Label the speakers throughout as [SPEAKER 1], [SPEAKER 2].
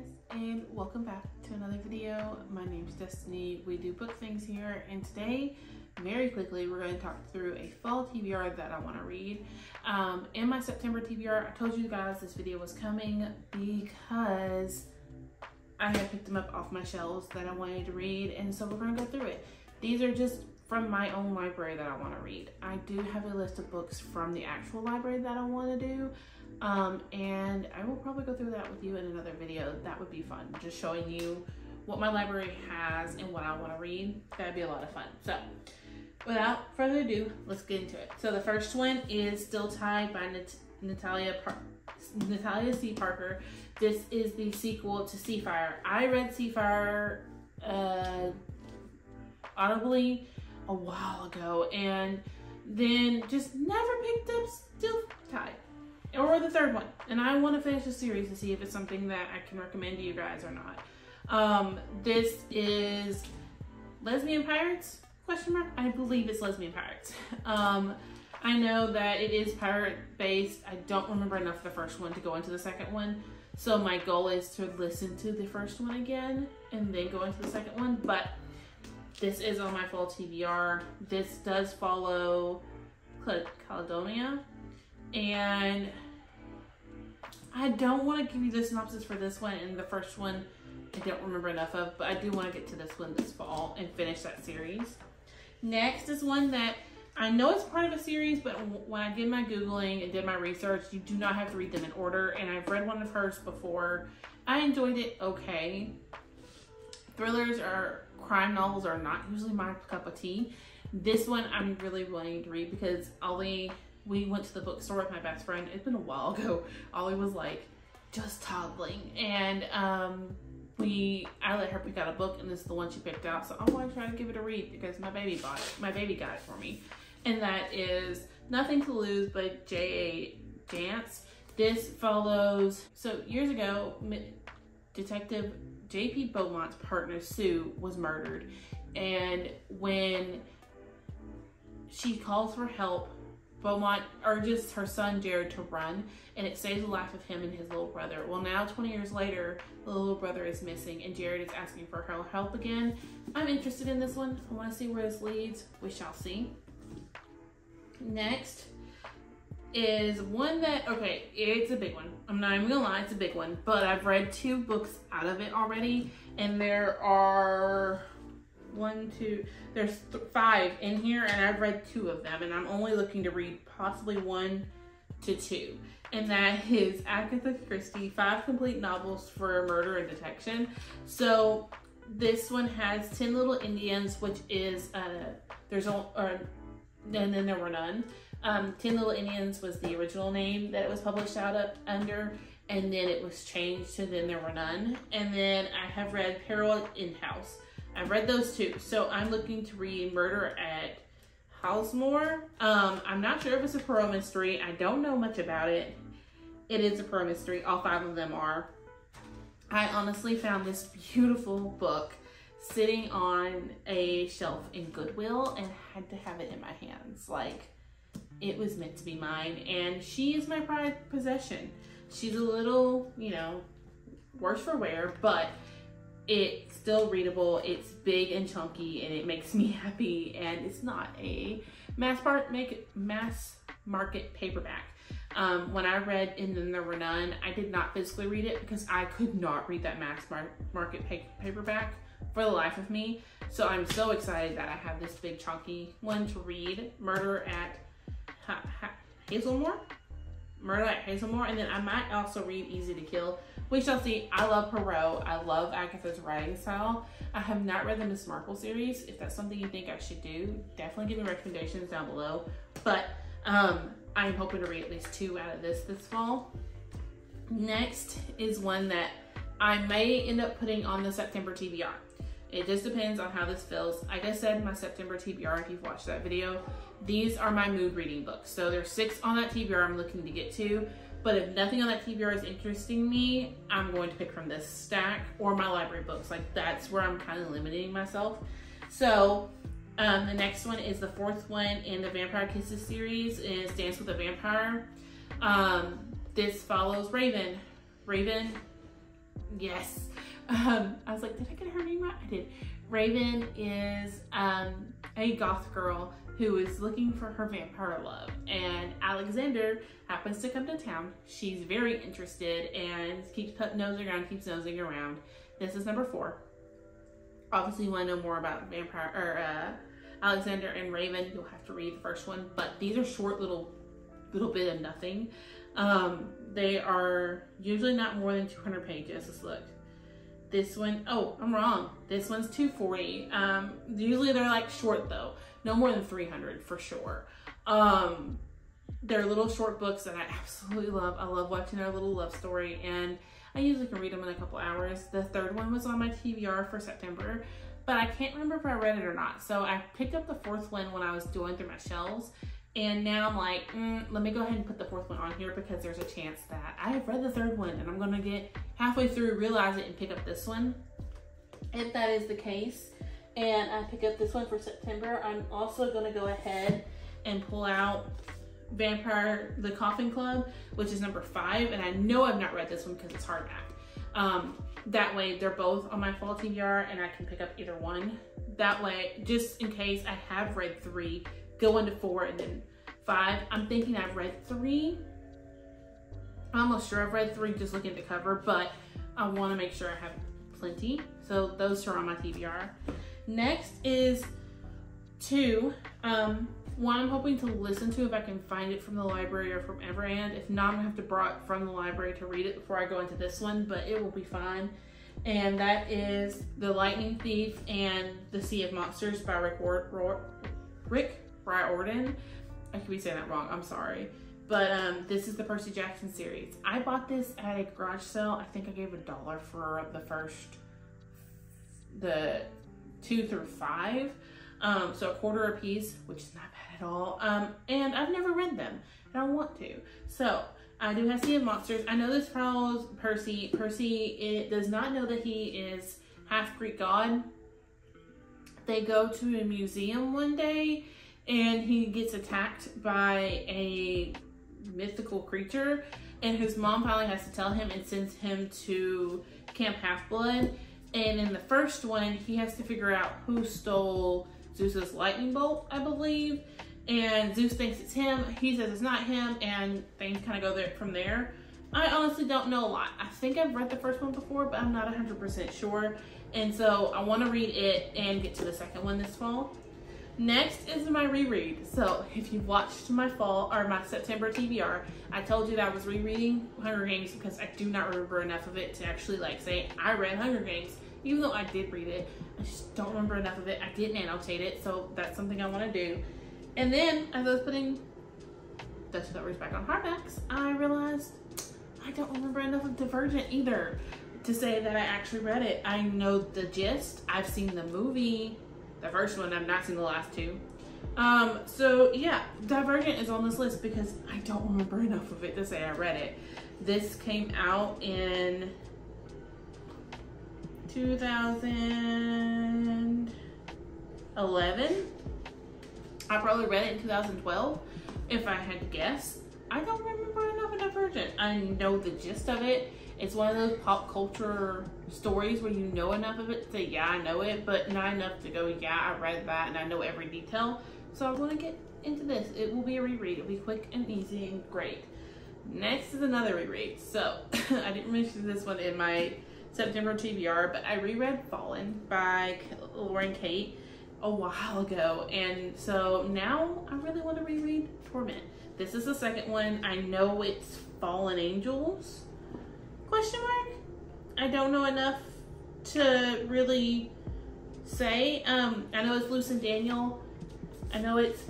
[SPEAKER 1] guys, and welcome back to another video. My name's Destiny. We do book things here, and today, very quickly, we're going to talk through a fall TBR that I want to read. In my September TBR, I told you guys this video was coming because I had picked them up off my shelves that I wanted to read, and so we're going to go through it. These are just from my own library that I want to read. I do have a list of books from the actual library that I want to do. And I will probably go through that with you in another video. That would be fun, just showing you what my library has and what I want to read. That'd be a lot of fun. So without further ado, let's get into it. So the first one is Still Tied by Natalia C. Parker. This is the sequel to Seafire. I read Seafire audibly a while ago and then just never picked up Still Tied, or the third one, and I want to finish the series to see if it's something that I can recommend to you guys or not. This is Lesbian Pirates, question mark? I believe it's Lesbian Pirates. I know that it is pirate based. I don't remember enough of the first one to go into the second one, so my goal is to listen to the first one again and then go into the second one, but this is on my fall TBR. This does follow Caledonia, and I don't want to give you the synopsis for this one, and the first one I don't remember enough of, but I do want to get to this one this fall and finish that series. Next is one that I know it's part of a series, but when I did my Googling and did my research, you do not have to read them in order, and I've read one of hers before. I enjoyed it okay. Thrillers or crime novels are not usually my cup of tea. This one I'm really wanting to read because we went to the bookstore with my best friend. It's been a while ago. Ollie was like just toddling, and I let her pick out a book, and this is the one she picked out. So I want to try to give it a read because my baby bought it. My baby got it for me, and that is Nothing to Lose by J.A. Jance. This follows, so years ago, Detective J.P. Beaumont's partner Sue was murdered, and when she calls for help, Beaumont urges her son Jared to run, and it saves the life of him and his little brother. Well, now 20 years later, the little brother is missing, and Jared is asking for her help again. I'm interested in this one. I want to see where this leads. We shall see. Next is one that, okay, it's a big one. I'm not even gonna lie, it's a big one, but I've read 2 books out of it already, and there are there's 5 in here, and I've read 2 of them, and I'm only looking to read possibly 1 to 2, and that is Agatha Christie, 5 Complete Novels for Murder and Detection. So this one has 10 Little Indians, which is and then there were none. 10 Little Indians was the original name that it was published out under, and then it was changed to Then There Were None. And then I have read Peril in House. I've read those 2, so I'm looking to read Murder at Housemore. I'm not sure if it's a Perot mystery. I don't know much about it. It is a Perot mystery. All 5 of them are. I honestly found this beautiful book sitting on a shelf in Goodwill and had to have it in my hands. Like, it was meant to be mine, and she is my prized possession. She's a little, you know, worse for wear, but it's still readable. It's big and chunky, and it makes me happy, and it's not a mass market paperback. When I read And Then There Were None, I did not physically read it because I could not read that mass market paperback for the life of me. So I'm so excited that I have this big chunky one to read, Murder at Hazelmore, and then I might also read Easy to Kill. We shall see. I love Perot. I love Agatha's writing style. I have not read the Miss Marple series. If that's something you think I should do, definitely give me recommendations down below. But I'm hoping to read at least 2 out of this fall. Next is one that I may end up putting on the September TBR. It just depends on how this feels. Like I said in my September TBR, if you've watched that video, these are my mood reading books. So there's 6 on that TBR I'm looking to get to, but if nothing on that TBR is interesting me, I'm going to pick from this stack or my library books. Like, that's where I'm kind of limiting myself. So the next one is the 4th one in the Vampire Kisses series, is Dance with a Vampire. This follows Raven. Raven Yes. I was like, did I get her name right? I did. Raven is a goth girl who is looking for her vampire love, and Alexander happens to come to town. She's very interested and keeps nosing around. This is number 4. Obviously, you want to know more about Alexander and Raven, you'll have to read the first one, but these are short little bit of nothing. They are usually not more than 200 pages. Let's look. This one, oh, I'm wrong. This one's 240. Usually they're like short though. No more than 300 for sure. They're little short books that I absolutely love. I love watching their little love story, and I usually can read them in a couple hours. The third one was on my TBR for September, but I can't remember if I read it or not. So I picked up the 4th one when I was going through my shelves, and now I'm like, let me go ahead and put the 4th one on here because there's a chance that I have read the 3rd one and I'm gonna get halfway through, realize it, and pick up this one. If that is the case, and I pick up this one for September, I'm also gonna go ahead and pull out Vampire the Coffin Club, which is number 5, and I know I've not read this one because it's hardback. That way they're both on my fall TBR and I can pick up either one. That way, just in case I have read 3, go into 4 and then 5. I'm thinking I've read 3. I'm almost sure I've read 3 just looking at the cover, but I want to make sure I have plenty. So those are on my TBR. Next is 2. One I'm hoping to listen to if I can find it from the library or from Everand. If not, I'm gonna have to borrow it from the library to read it before I go into this one, but it will be fine. And that is The Lightning Thief and The Sea of Monsters by Rick Riordan. I could be saying that wrong, I'm sorry. But this is the Percy Jackson series. I bought this at a garage sale. I think I gave $1 for the 2 through 5. So $0.25 a piece, which is not bad at all. And I've never read them, and I want to. So I do have Sea of Monsters. I know this follows Percy. It does not know that he is half Greek god. They go to a museum one day, and he gets attacked by a mythical creature, and his mom finally has to tell him and sends him to Camp Half-Blood. And in the first one, he has to figure out who stole Zeus's lightning bolt, I believe. And Zeus thinks it's him. He says it's not him, and things kind of go there from there. I honestly don't know a lot. I think I've read the first one before, but I'm not 100% sure. And so I want to read it and get to the second one this fall. Next is my reread. So if you've watched my September TBR, I told you that I was rereading Hunger Games because I do not remember enough of it to actually like say I read Hunger Games. Even though I did read it, I just don't remember enough of it. I didn't annotate it, so that's something I want to do. And then as I was putting the Discoveries back on hardbacks, I realized I don't remember enough of Divergent either to say that I actually read it. I know the gist. I've seen the movie, the first one. I've not seen the last 2. So yeah, Divergent is on this list because I don't remember enough of it to say I read it. This came out in 2011. I probably read it in 2012 if I had to guess. I don't remember enough of Divergent. I know the gist of it. It's one of those pop culture stories where you know enough of it to say, yeah, I know it, but not enough to go, yeah, I read that and I know every detail. So I want to get into this. It will be a reread. It'll be quick and easy and great. Next is another reread. So I didn't mention this one in my September TBR, but I reread Fallen by Lauren Kate a while ago, and so now I really want to reread Torment. This is the second one. I know it's Fallen Angels, ? I don't know enough to really say. I know it's Luce and Daniel. I know it's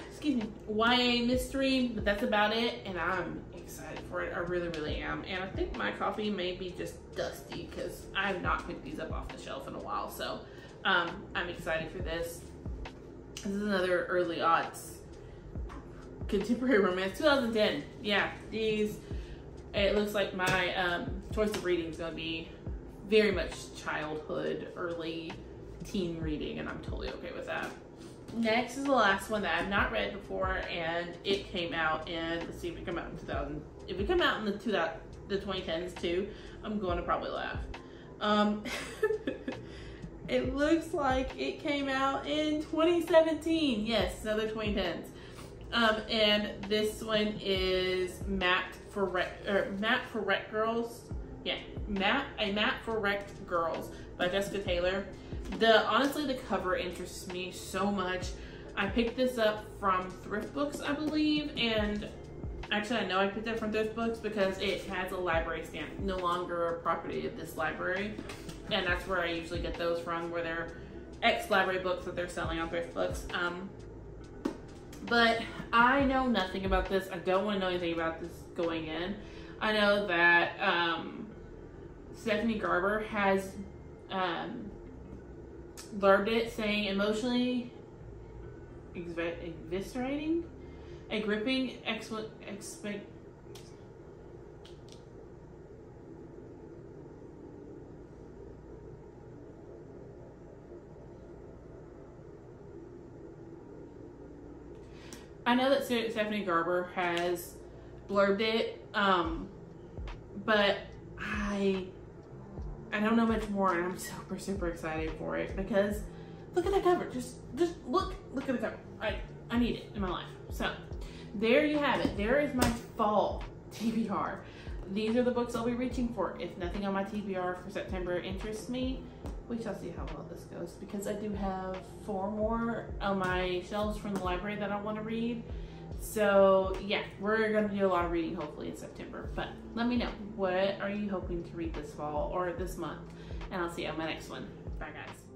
[SPEAKER 1] excuse me, YA mystery, but that's about it, and I'm excited for it. I really, really am. And I think my coffee may be just dusty because I have not picked these up off the shelf in a while. So I'm excited for this. This is another early aughts contemporary romance, 2010. Yeah, these, it looks like my choice of reading is going to be very much childhood, early teen reading, and I'm totally okay with that. Next is the last one that I've not read before, and it came out in, let's see if it came out in
[SPEAKER 2] if it come out in the 2010s too, I'm going to probably laugh. It looks like it came out in 2017. Yes, another 2010s. And this one is Mapped for Wrecked Girls. Yeah, A Map for Wrecked Girls by Jessica Taylor. Honestly, the cover interests me so much. I picked this up from Thrift Books, I believe, and actually I know I picked it from Thrift Books because it has a library stamp, no longer a property of this library, and that's where I usually get those from, where they're ex-library books that they're selling on Thrift Books. But I know nothing about this. I don't want to know anything about this going in. I know that Stephanie Garber has blurbed it saying emotionally eviscerating, a gripping I know that Stephanie Garber has blurbed it, but I don't know much more, and I'm super excited for it because look at that cover. Just look at the cover. I need it in my life. So there you have it. There is my fall TBR. These are the books I'll be reaching for. If nothing on my TBR for September interests me, we shall see how well this goes, because I do have 4 more on my shelves from the library that I want to read. So yeah, we're going to do a lot of reading hopefully in September. But let me know, what are you hoping to read this fall or this month? And I'll see you on my next one. Bye guys.